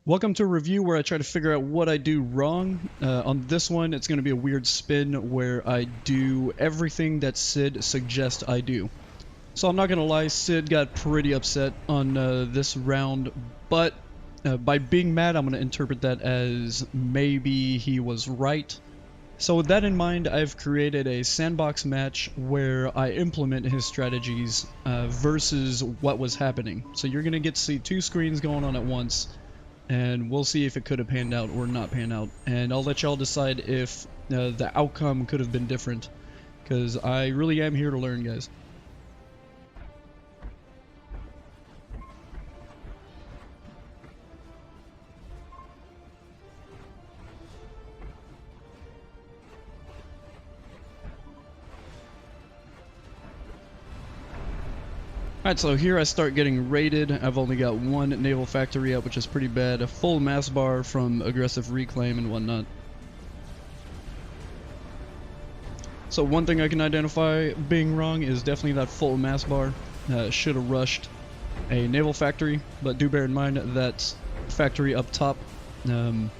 Welcome to a review where I try to figure out what I do wrong. On this one, it's going to be a weird spin where I do everything that Sid suggests I do. So I'm not going to lie, Sid got pretty upset on this round, but by being mad, I'm going to interpret that as maybe he was right. So with that in mind, I've created a sandbox match where I implement his strategies versus what was happening. So you're going to get to see two screens going on at once. And we'll see if it could have panned out or not panned out. And I'll let y'all decide if the outcome could have been different. Because I really am here to learn, guys. Alright, so here I start getting raided. I've only got one naval factory up, which is pretty bad. A full mass bar from aggressive reclaim and whatnot. So one thing I can identify being wrong is definitely that full mass bar. Should have rushed a naval factory, but do bear in mind that factory up top, thought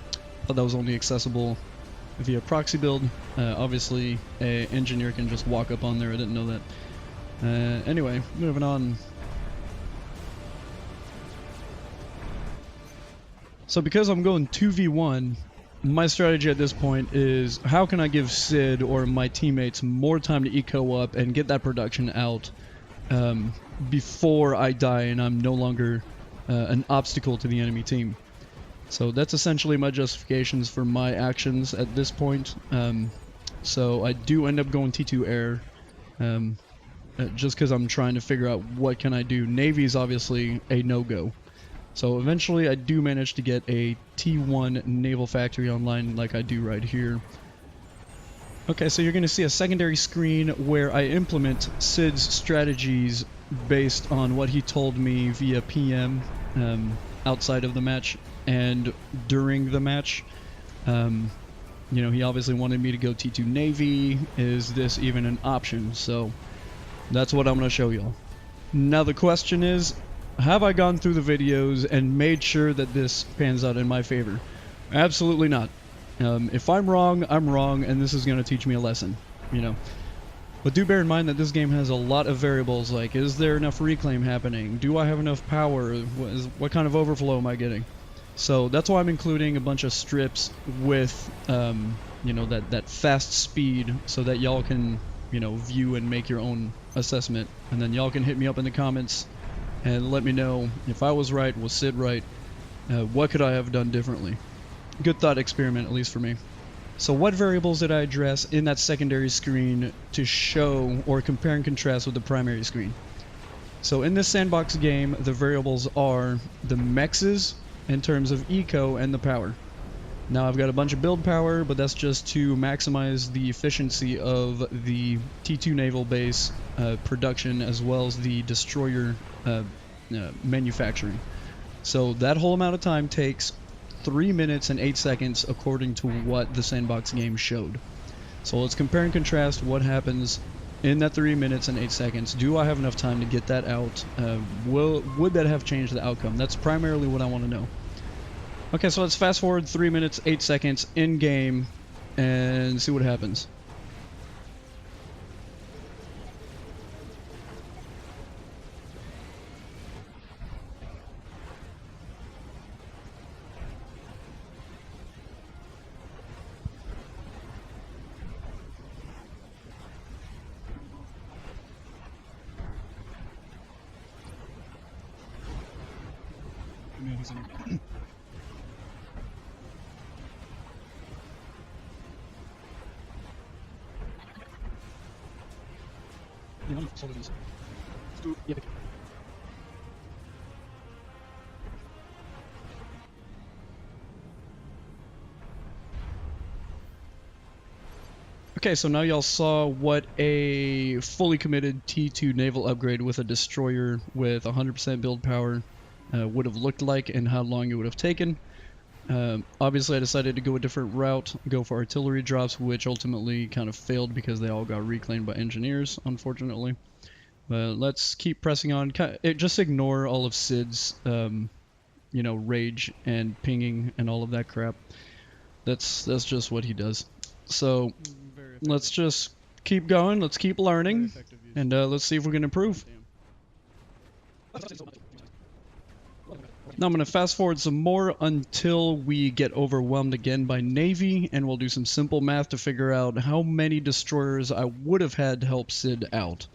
that was only accessible via proxy build. Obviously, an engineer can just walk up on there. I didn't know that. Anyway, moving on. So because I'm going 2v1, my strategy at this point is how can I give Sid or my teammates more time to eco up and get that production out before I die and I'm no longer an obstacle to the enemy team. So that's essentially my justifications for my actions at this point. So I do end up going T2 air. Just because I'm trying to figure out what can I do. Navy is obviously a no-go. So eventually I do manage to get a T1 naval factory online like I do right here. Okay, so you're going to see a secondary screen where I implement Sid's strategies based on what he told me via PM outside of the match and during the match. You know, he obviously wanted me to go T2 Navy. Is this even an option? So that's what I'm going to show y'all. Now the question is, have I gone through the videos and made sure that this pans out in my favor? Absolutely not. If I'm wrong, and this is going to teach me a lesson, you know. But do bear in mind that this game has a lot of variables, like is there enough reclaim happening? Do I have enough power? What kind of overflow am I getting? So that's why I'm including a bunch of strips with, you know, that fast speed so that y'all can, you know, view and make your own assessment, and then y'all can hit me up in the comments and let me know if I was right, was Sid right, what could I have done differently. Good thought experiment, at least for me. So what variables did I address in that secondary screen to show or compare and contrast with the primary screen? So in this sandbox game, the variables are the mexes in terms of eco and the power. Now I've got a bunch of build power, but that's just to maximize the efficiency of the T2 naval base production as well as the destroyer manufacturing. So that whole amount of time takes 3 minutes and 8 seconds according to what the sandbox game showed. So let's compare and contrast what happens in that 3 minutes and 8 seconds. Do I have enough time to get that out? Would that have changed the outcome? That's primarily what I want to know. Okay, so let's fast forward 3 minutes, 8 seconds in game and see what happens. Okay, so now y'all saw what a fully committed T2 naval upgrade with a destroyer with 100% build power would have looked like and how long it would have taken. Obviously I decided to go a different route, go for artillery drops, which ultimately kind of failed because they all got reclaimed by engineers, unfortunately. But let's keep pressing on. Just ignore all of Sid's you know, rage and pinging and all of that crap. That's just what he does. So let's just keep going. Let's keep learning, and let's see if we can improve. Now I'm going to fast forward some more until we get overwhelmed again by Navy, and we'll do some simple math to figure out how many destroyers I would have had to help Sid out.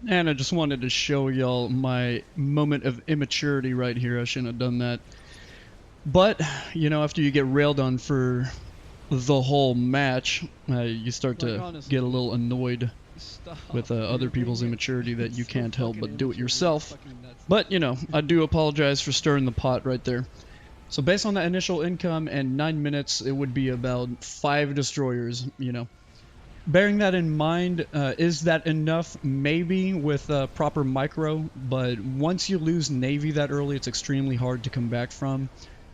And I just wanted to show y'all my moment of immaturity right here. I shouldn't have done that. But, you know, after you get railed on for the whole match, you start to get a little annoyed with other people's immaturity that you can't help but do it yourself. But, you know, I do apologize for stirring the pot right there. So based on that initial income and 9 minutes, it would be about 5 destroyers, you know. Bearing that in mind, is that enough? Maybe with proper micro, but once you lose Navy that early, it's extremely hard to come back from.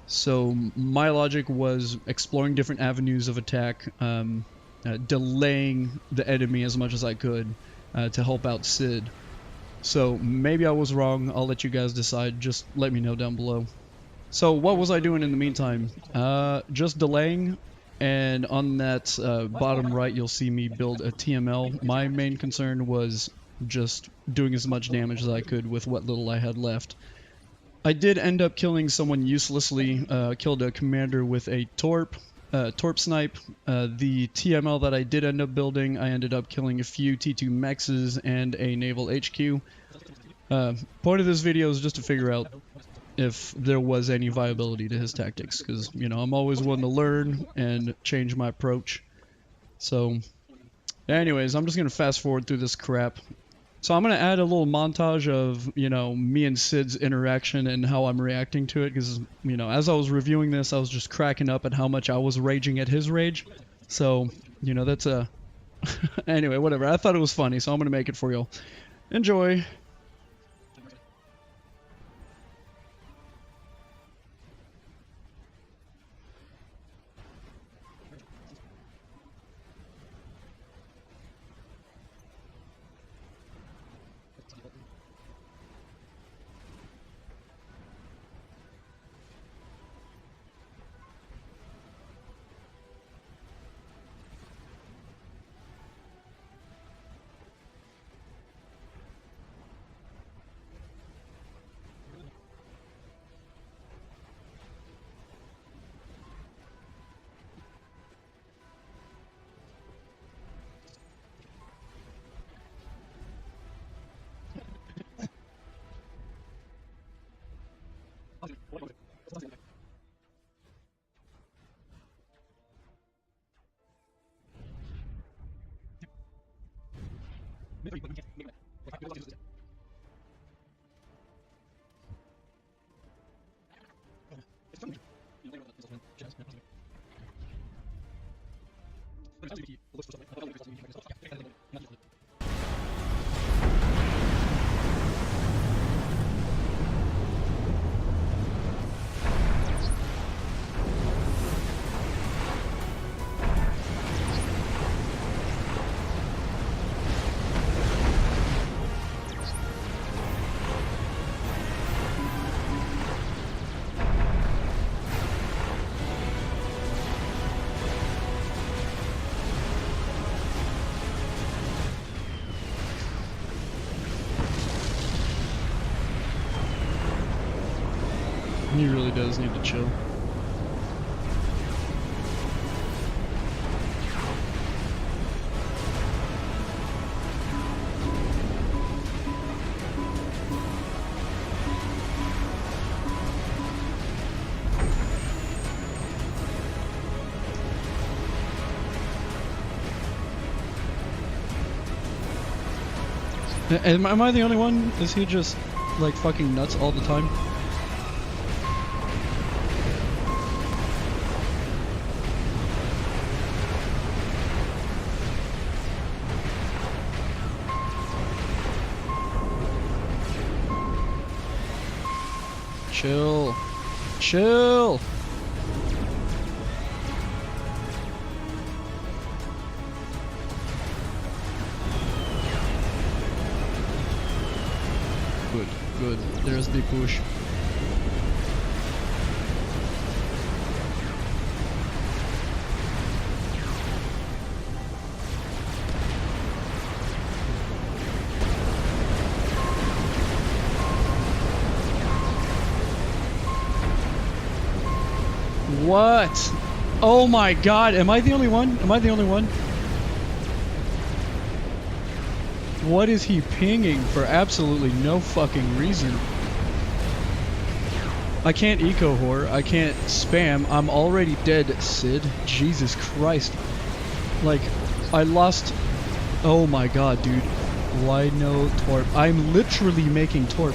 So my logic was exploring different avenues of attack, delaying the enemy as much as I could to help out Sid. So maybe I was wrong. I'll let you guys decide. Just let me know down below. So what was I doing in the meantime? Just delaying. And on that bottom right, you'll see me build a TML. My main concern was just doing as much damage as I could with what little I had left. I did end up killing someone uselessly, killed a commander with a torp snipe. The TML that I did end up building, I ended up killing a few T2 mexes and a naval HQ. Point of this video is just to figure out if there was any viability to his tactics, because, you know, I'm always one to learn and change my approach. So, anyways, I'm just going to fast forward through this crap. So I'm going to add a little montage of, you know, me and Sid's interaction and how I'm reacting to it, because, you know, as I was reviewing this, I was just cracking up at how much I was raging at his rage. So, you know, that's a... anyway, whatever. I thought it was funny, so I'm going to make it for y'all. Enjoy! He really does need to chill. Am I the only one? Is he just like fucking nuts all the time? Chill. Chill! Good, good. There's the push. What? Oh my god, am I the only one? Am I the only one? What is he pinging for absolutely no fucking reason? I can't eco whore, I can't spam, I'm already dead, Sid. Jesus Christ. Like, I lost... Oh my god, dude. Why no torp? I'm literally making torp.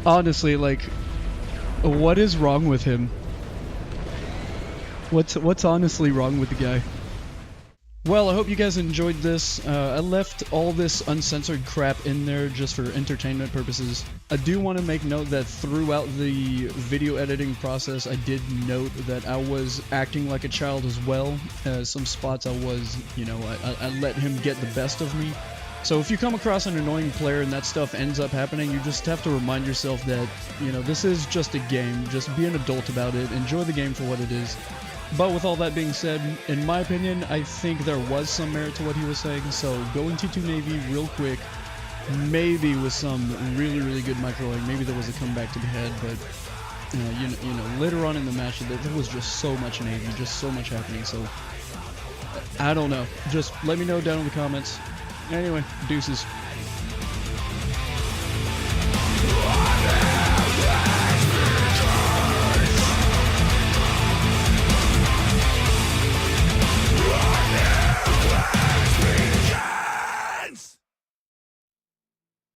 Honestly, like, what is wrong with him? What's honestly wrong with the guy? Well, I hope you guys enjoyed this. I left all this uncensored crap in there just for entertainment purposes. I do want to make note that throughout the video editing process, I did note that I was acting like a child as well. Some spots I was, you know, I let him get the best of me. So if you come across an annoying player and that stuff ends up happening, you just have to remind yourself that, you know, this is just a game. Just be an adult about it. Enjoy the game for what it is. But with all that being said, in my opinion, I think there was some merit to what he was saying. So going T2 Navy real quick, maybe with some really, really good microing. Maybe there was a comeback to be had, but you know, later on in the match, there was just so much Navy, just so much happening. So I don't know. Just let me know down in the comments. Anyway, deuces.